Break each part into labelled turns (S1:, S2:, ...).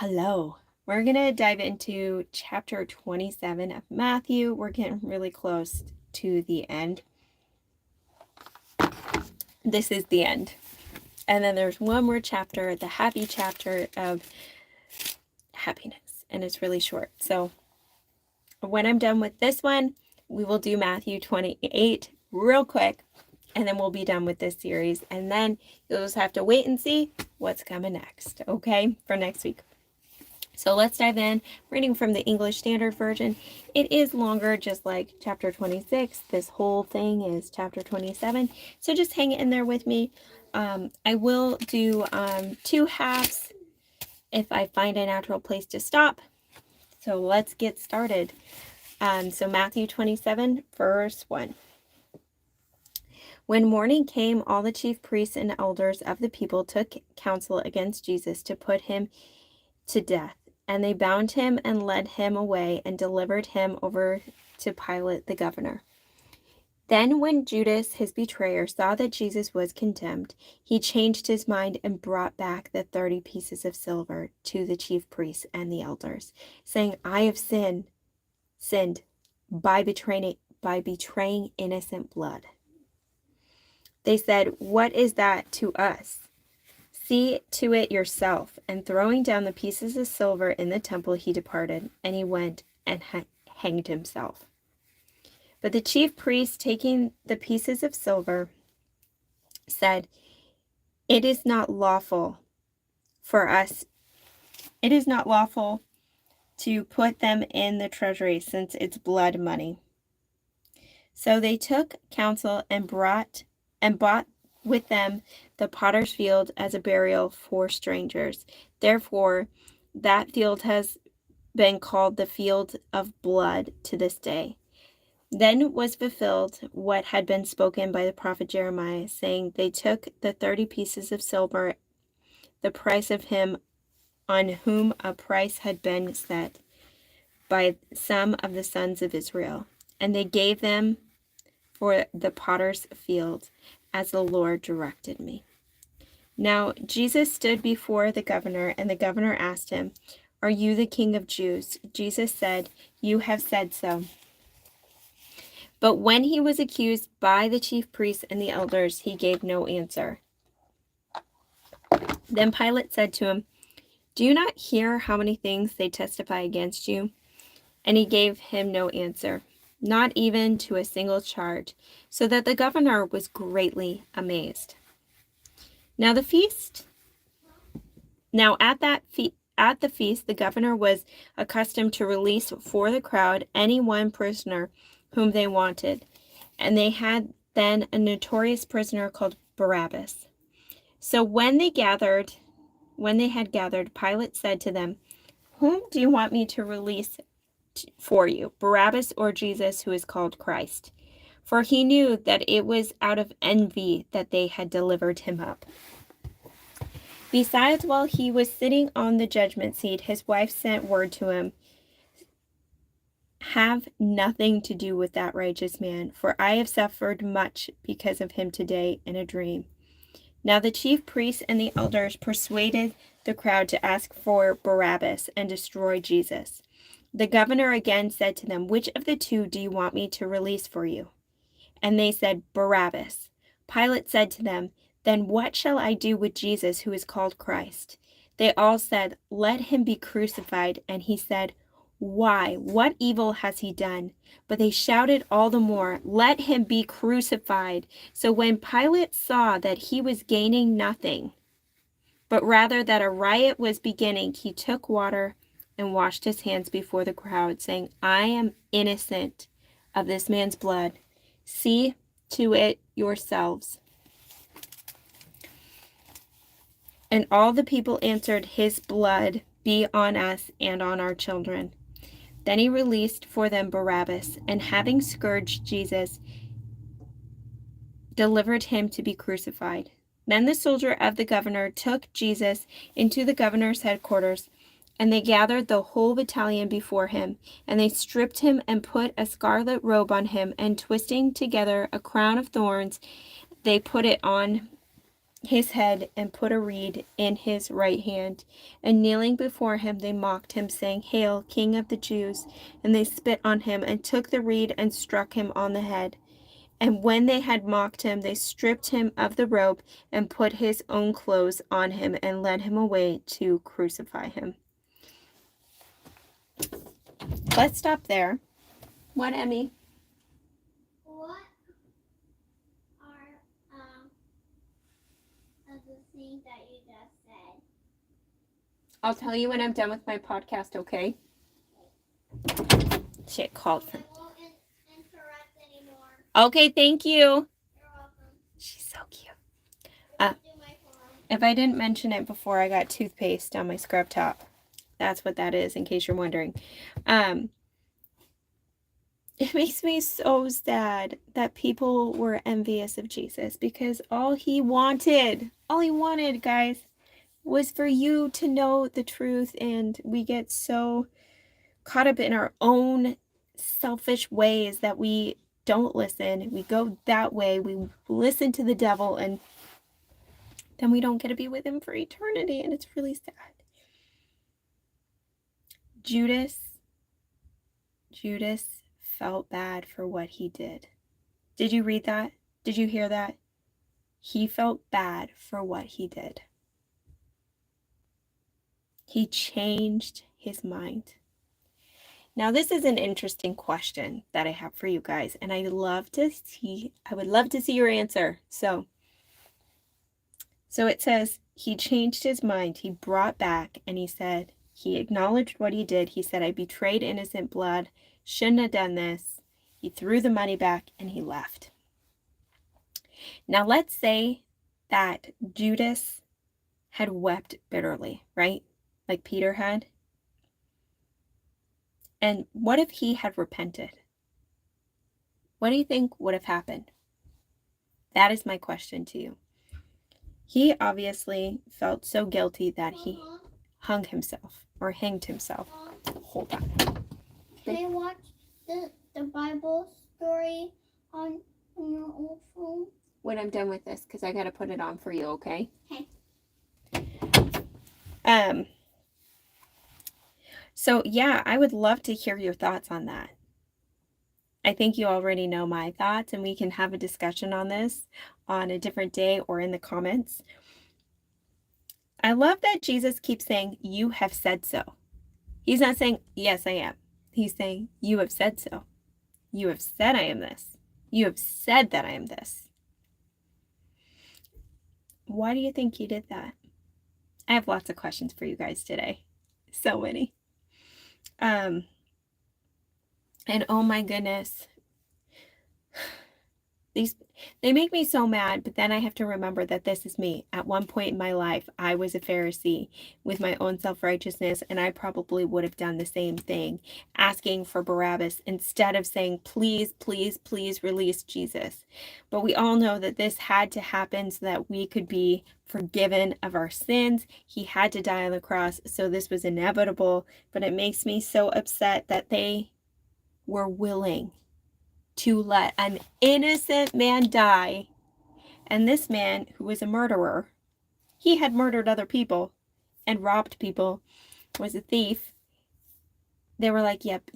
S1: Hello. We're going to dive into chapter 27 of Matthew. We're getting really close to the end. This is the end. And then there's one more chapter, the happy chapter of happiness. And it's really short. So when I'm done with this one, we will do Matthew 28 real quick. And then we'll be done with this series. And then you'll just have to wait and see what's coming next, okay, for next week. So let's dive in. Reading from the English Standard Version. It is longer, just like chapter 26. This whole thing is chapter 27. So just hang in there with me. I will do 2 halves if I find a natural place to stop. So let's get started. So Matthew 27, verse 1. When morning came, all the chief priests and elders of the people took counsel against Jesus to put him to death. And they bound him and led him away and delivered him over to Pilate the governor. Then when Judas, his betrayer, saw that Jesus was condemned, he changed his mind and brought back the 30 pieces of silver to the chief priests and the elders, saying, I have sinned by betraying innocent blood. They said, What is that to us? See to it yourself. And throwing down the pieces of silver in the temple, he departed, and he went and hanged himself. But the chief priest, taking the pieces of silver, said, It is not lawful to put them in the treasury, since it's blood money. So they took counsel and bought with them the potter's field as a burial for strangers. Therefore, that field has been called the field of blood to this day. Then was fulfilled what had been spoken by the prophet Jeremiah, saying, They took the 30 pieces of silver, the price of him on whom a price had been set by some of the sons of Israel, and they gave them for the potter's field, as the Lord directed me. Now Jesus stood before the governor, and the governor asked him, Are you the king of Jews? Jesus said, You have said so. But when he was accused by the chief priests and the elders, he gave no answer. Then Pilate said to him, Do you not hear how many things they testify against you? And he gave him no answer, not even to a single charge, so that the governor was greatly amazed. Now at the feast, the governor was accustomed to release for the crowd any one prisoner whom they wanted, and they had then a notorious prisoner called Barabbas. So when they had gathered, Pilate said to them, Whom do you want me to release for you, Barabbas or Jesus, who is called Christ? For he knew that it was out of envy that they had delivered him up. Besides, while he was sitting on the judgment seat, his wife sent word to him, Have nothing to do with that righteous man, for I have suffered much because of him today in a dream. Now the chief priests and the elders persuaded the crowd to ask for Barabbas and destroy Jesus. The governor again said to them, Which of the two do you want me to release for you? And they said, Barabbas. Pilate said to them, Then what shall I do with Jesus, who is called Christ? They all said, Let him be crucified. And he said, Why? What evil has he done? But they shouted all the more, Let him be crucified. So when Pilate saw that he was gaining nothing, but rather that a riot was beginning, he took water and washed his hands before the crowd, saying, I am innocent of this man's blood. See to it yourselves. And all the people answered, His blood be on us and on our children. Then he released for them Barabbas, and having scourged Jesus, delivered him to be crucified. Then the soldier of the governor took Jesus into the governor's headquarters, and they gathered the whole battalion before him, and they stripped him and put a scarlet robe on him, and twisting together a crown of thorns, they put it on his head and put a reed in his right hand. And kneeling before him, they mocked him, saying, Hail, King of the Jews! And they spit on him and took the reed and struck him on the head. And when they had mocked him, they stripped him of the robe and put his own clothes on him and led him away to crucify him. Let's stop there. What, Emmy?
S2: What are the things that you just said?
S1: I'll tell you when I'm done with my podcast, okay? Shit called for.
S2: I won't interrupt anymore.
S1: Okay, thank you.
S2: You're welcome.
S1: She's so cute.
S2: Do my phone.
S1: If I didn't mention it before, I got toothpaste on my scrub top. That's what that is, in case you're wondering. It makes me so sad that people were envious of Jesus, because all he wanted, guys, was for you to know the truth, and we get so caught up in our own selfish ways that we don't listen. We go that way. We listen to the devil, and then we don't get to be with him for eternity, and it's really sad. Judas felt bad for what he did. Did you read that? Did you hear that? He felt bad for what he did. He changed his mind. Now, this is an interesting question that I have for you guys, and I would love to see your answer. So it says, he changed his mind. He brought back, and he said, he acknowledged what he did. He said, I betrayed innocent blood, shouldn't have done this. He threw the money back, and he left. Now, let's say that Judas had wept bitterly, right? Like Peter had. And what if he had repented? What do you think would have happened? That is my question to you. He obviously felt so guilty that he hung himself or hanged himself. Hold on.
S2: Can I watch the Bible story on your old phone?
S1: When I'm done with this, because I got to put it on for you, okay?
S2: Okay.
S1: So, yeah, I would love to hear your thoughts on that. I think you already know my thoughts, and we can have a discussion on this on a different day or in the comments. I love that Jesus keeps saying, you have said so. He's not saying, yes, I am. He's saying, you have said so. You have said I am this. You have said that I am this. Why do you think he did that? I have lots of questions for you guys today. So many. And oh my goodness, they make me so mad, but then I have to remember that this is me. At one point in my life, I was a Pharisee with my own self-righteousness, and I probably would have done the same thing, asking for Barabbas instead of saying, please, please, please release Jesus. But we all know that this had to happen so that we could be forgiven of our sins. He had to die on the cross, so this was inevitable, but it makes me so upset that they were willing to let an innocent man die. And this man, who was a murderer, he had murdered other people and robbed people, was a thief. They were like, yep,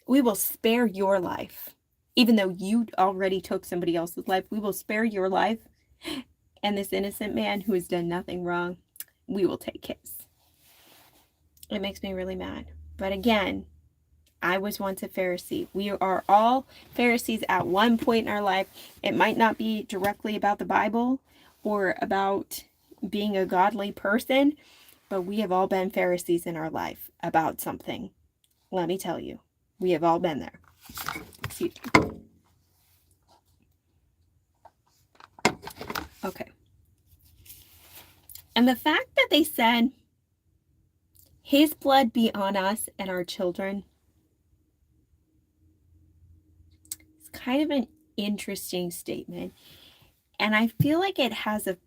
S1: we will spare your life. Even though you already took somebody else's life, we will spare your life. And this innocent man who has done nothing wrong, we will take his. It makes me really mad. But again, I was once a Pharisee. We are all Pharisees at one point in our life. It might not be directly about the Bible or about being a godly person, but we have all been Pharisees in our life about something. Let me tell you, we have all been there. Excuse me. Okay. And the fact that they said, his blood be on us and our children, kind of an interesting statement, and I feel like it has a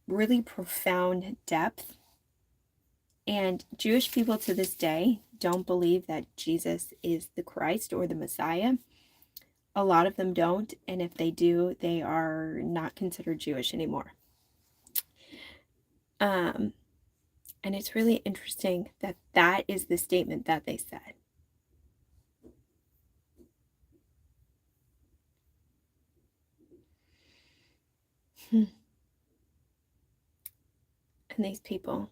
S1: really profound depth. And Jewish people to this day don't believe that Jesus is the Christ or the Messiah. A lot of them don't, and if they do, they are not considered Jewish anymore. And it's really interesting that that is the statement that they said. And these people,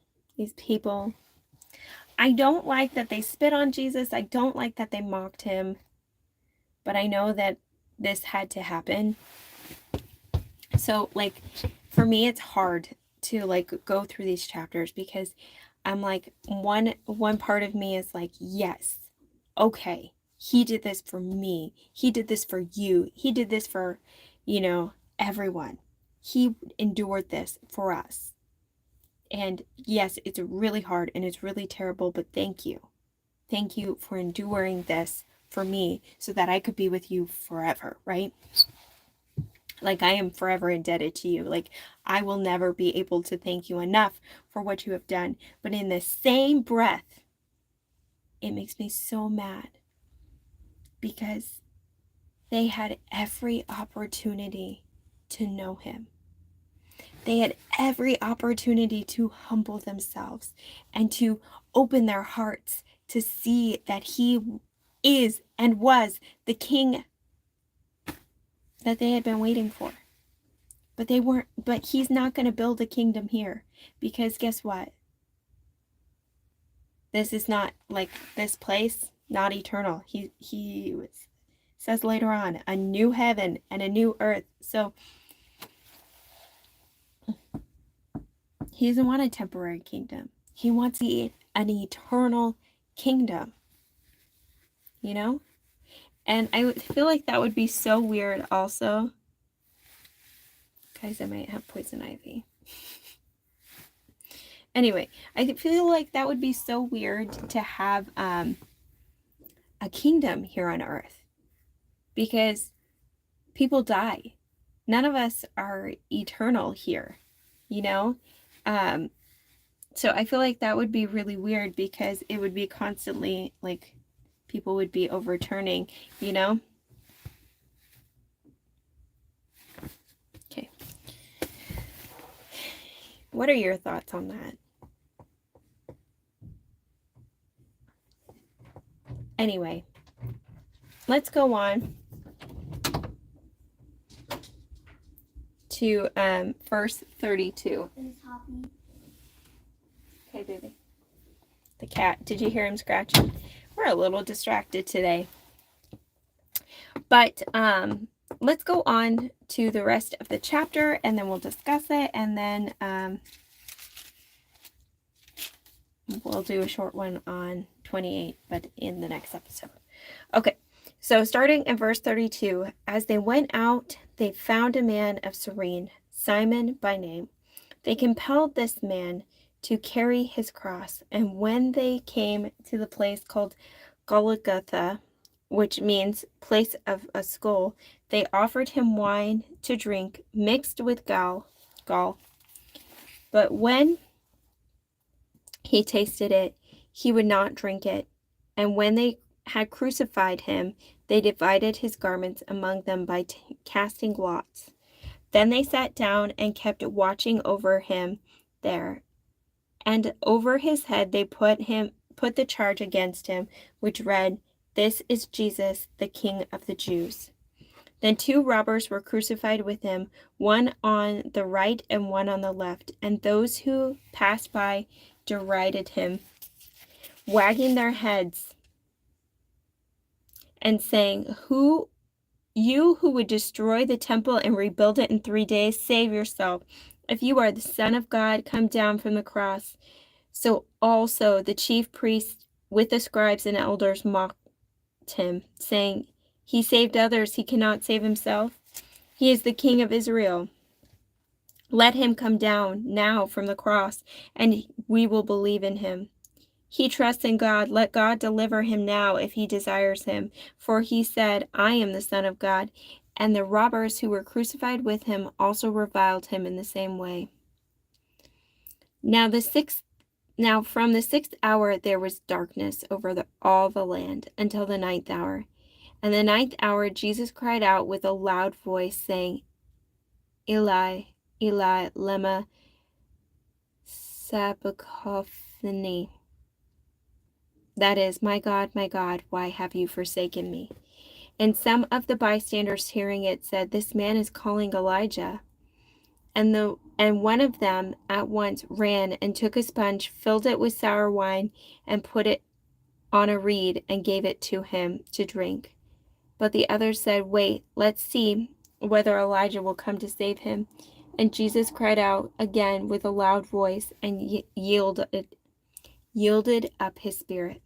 S1: I don't like that they spit on Jesus. I don't like that they mocked him. But I know that this had to happen. So, like, for me, it's hard to, like, go through these chapters because I'm like, one part of me is like, yes, okay, he did this for me. He did this for you. He did this for, everyone. He endured this for us. And yes, it's really hard and it's really terrible, but thank you. Thank you for enduring this for me so that I could be with you forever, right? Like, I am forever indebted to you. Like, I will never be able to thank you enough for what you have done. But in the same breath, it makes me so mad because they had every opportunity to know him. They had every opportunity to humble themselves and to open their hearts to see that he is and was the king that they had been waiting for. But they weren't, but he's not going to build a kingdom here because guess what? This is not like this place, not eternal. He says later on, a new heaven and a new earth. So he doesn't want a temporary kingdom. He wants an eternal kingdom. And I feel like that would be so weird also. Guys, I might have poison ivy. Anyway, I feel like that would be so weird to have a kingdom here on earth because people die. None of us are eternal here, So I feel like that would be really weird because it would be constantly like people would be overturning, Okay. What are your thoughts on that? Anyway, let's go on to verse 32. Okay, baby. The cat. Did you hear him scratching? We're a little distracted today. But let's go on to the rest of the chapter and then we'll discuss it and then we'll do a short one on 28, but in the next episode. Okay, so starting in verse 32, as they went out, they found a man of Cyrene, Simon by name. They compelled this man to carry his cross, and when they came to the place called Golgotha, which means place of a skull, they offered him wine to drink mixed with gall. But when he tasted it, he would not drink it. And when they had crucified him, they divided his garments among them by casting lots. Then they sat down and kept watching over him there. And over his head they put the charge against him, which read, "This is Jesus, the King of the Jews." Then 2 robbers were crucified with him, one on the right and one on the left. And those who passed by derided him, wagging their heads and saying, You who would destroy the temple and rebuild it in 3 days, save yourself. If you are the Son of God, come down from the cross." So also the chief priests with the scribes and elders mocked him, saying, "He saved others, he cannot save himself. He is the King of Israel. Let him come down now from the cross, and we will believe in him. He trusts in God. Let God deliver him now if he desires him. For he said, I am the Son of God." And the robbers who were crucified with him also reviled him in the same way. Now from the 6th hour there was darkness over all the land until the 9th hour. And the 9th hour Jesus cried out with a loud voice, saying, "Eli, Eli, lema Sabbacaphany. That is, my God, why have you forsaken me? And some of the bystanders hearing it said, This man is calling Elijah. And one of them at once ran and took a sponge, filled it with sour wine, and put it on a reed, and gave it to him to drink. But the others said, Wait, let's see whether Elijah will come to save him. And Jesus cried out again with a loud voice, and yielded up his spirit.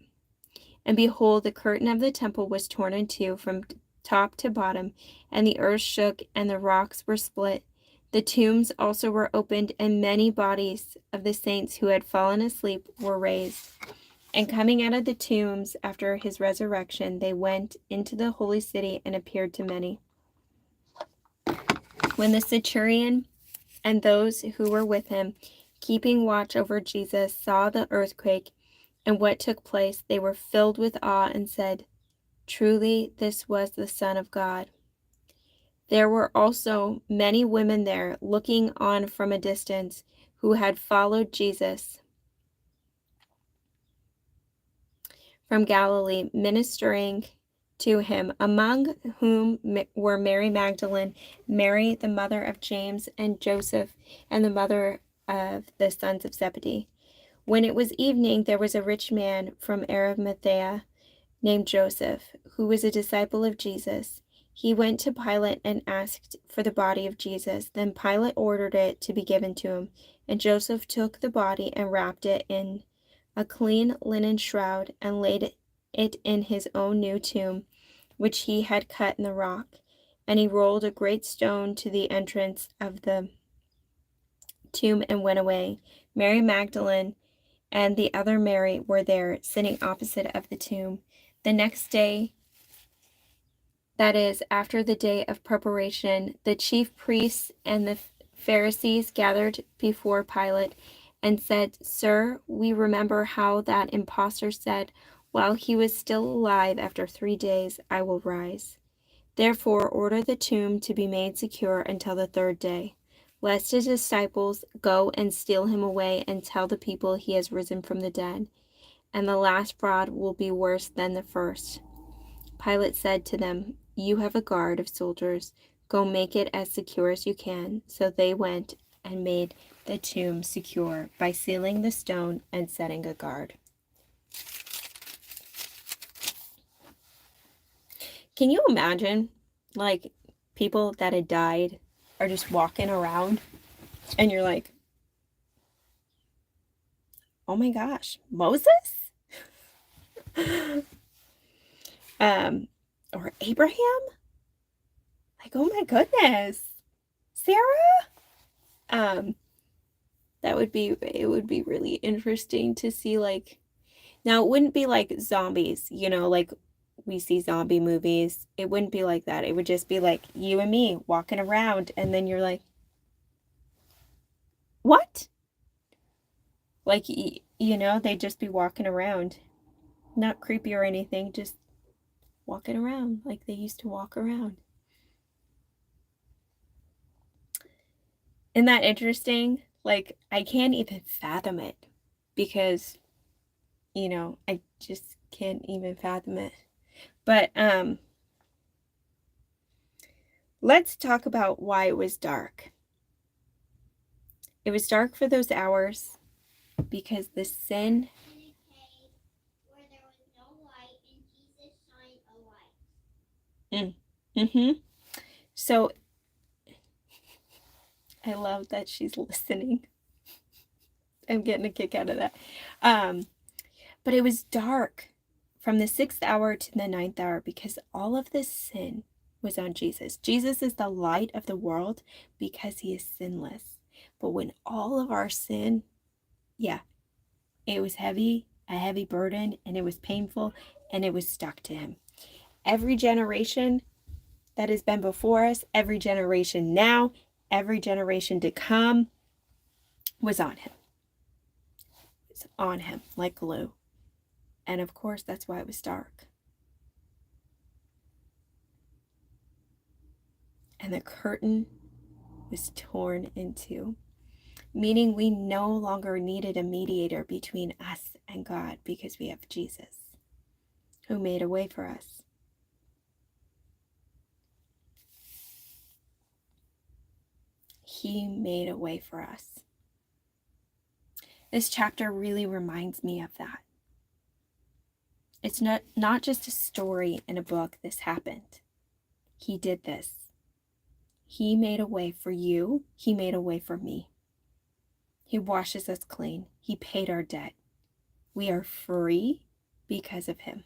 S1: And behold, the curtain of the temple was torn in two from top to bottom, and the earth shook, and the rocks were split. The tombs also were opened, and many bodies of the saints who had fallen asleep were raised. And coming out of the tombs after his resurrection, they went into the holy city and appeared to many. When the centurion and those who were with him, keeping watch over Jesus, saw the earthquake and what took place, they were filled with awe and said, Truly, this was the Son of God. There were also many women there, looking on from a distance, who had followed Jesus from Galilee, ministering to him, among whom were Mary Magdalene, Mary the mother of James and Joseph, and the mother of the sons of Zebedee. When it was evening, there was a rich man from Arimathea named Joseph, who was a disciple of Jesus. He went to Pilate and asked for the body of Jesus. Then Pilate ordered it to be given to him, and Joseph took the body and wrapped it in a clean linen shroud, and laid it in his own new tomb, which he had cut in the rock. And he rolled a great stone to the entrance of the tomb and went away. Mary Magdalene and the other Mary were there, sitting opposite of the tomb. The next day, that is, after the day of preparation, the chief priests and the Pharisees gathered before Pilate and said, Sir, we remember how that impostor said, While he was still alive, after 3 days I will rise. Therefore order the tomb to be made secure until the 3rd day, lest his disciples go and steal him away and tell the people he has risen from the dead. And the last fraud will be worse than the first. Pilate said to them, You have a guard of soldiers. Go make it as secure as you can. So they went and made the tomb secure by sealing the stone and setting a guard. Can you imagine, like, people that had died are just walking around and you're like, oh my gosh, Moses? Or Abraham? Like, oh my goodness, Sarah? It would be really interesting to see, like, now it wouldn't be like zombies, like we see zombie movies. It wouldn't be like that. It would just be like you and me walking around, and then you're like, what? Like, they'd just be walking around. Not creepy or anything, just walking around like they used to walk around. Isn't that interesting? Like, I can't even fathom it because, I just can't even fathom it. But let's talk about why it was dark. It was dark for those hours because the sin.
S2: Where there was no light, and Jesus shined a light.
S1: So I love that she's listening. I'm getting a kick out of that. But it was dark from the 6th hour to the 9th hour because all of this sin was on Jesus. Jesus is the light of the world because he is sinless. But when all of our sin, it was heavy, a heavy burden, and it was painful, and it was stuck to him. Every generation that has been before us, every generation now, every generation to come was on him. It's on him like glue. And of course, that's why it was dark. And the curtain was torn in two. meaning we no longer needed a mediator between us and God because we have Jesus, who made a way for us. He made a way for us. This chapter really reminds me of that. It's not just a story in a book. This happened. He did this. He made a way for you. He made a way for me. He washes us clean. He paid our debt. We are free because of him.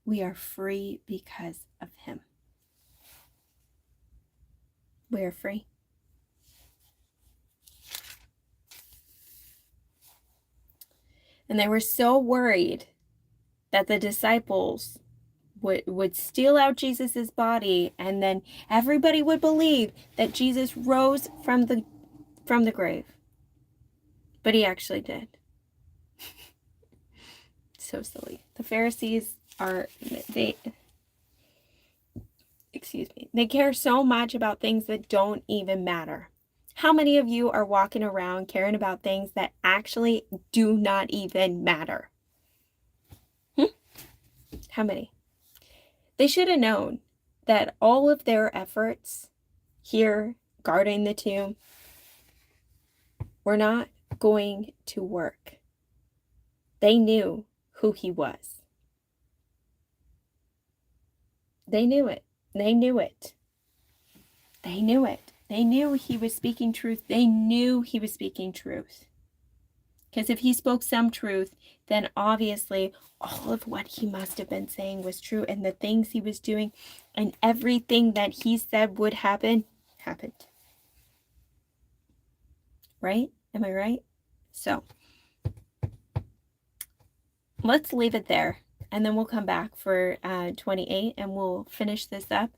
S1: We are free because of him. We are free. And they were so worried that the disciples would steal out Jesus's body, and then everybody would believe that Jesus rose from the grave. But he actually did. So silly. The Pharisees they care so much about things that don't even matter. How many of you are walking around caring about things that actually do not even matter? How many? They should have known that all of their efforts here guarding the tomb were not going to work. They knew who he was. They knew it. They knew it. They knew it. They knew he was speaking truth. They knew he was speaking truth. Because if he spoke some truth, then obviously all of what he must have been saying was true, and the things he was doing and everything that he said would happen, happened. Right? Am I right? So, let's leave it there, and then we'll come back for 28 and we'll finish this up.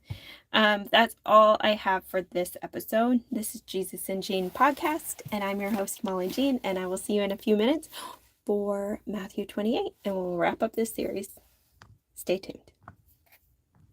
S1: That's all I have for this episode. This is Jesus and Jean podcast, and I'm your host, Molly Jean, and I will see you in a few minutes for Matthew 28, and we'll wrap up this series. Stay tuned.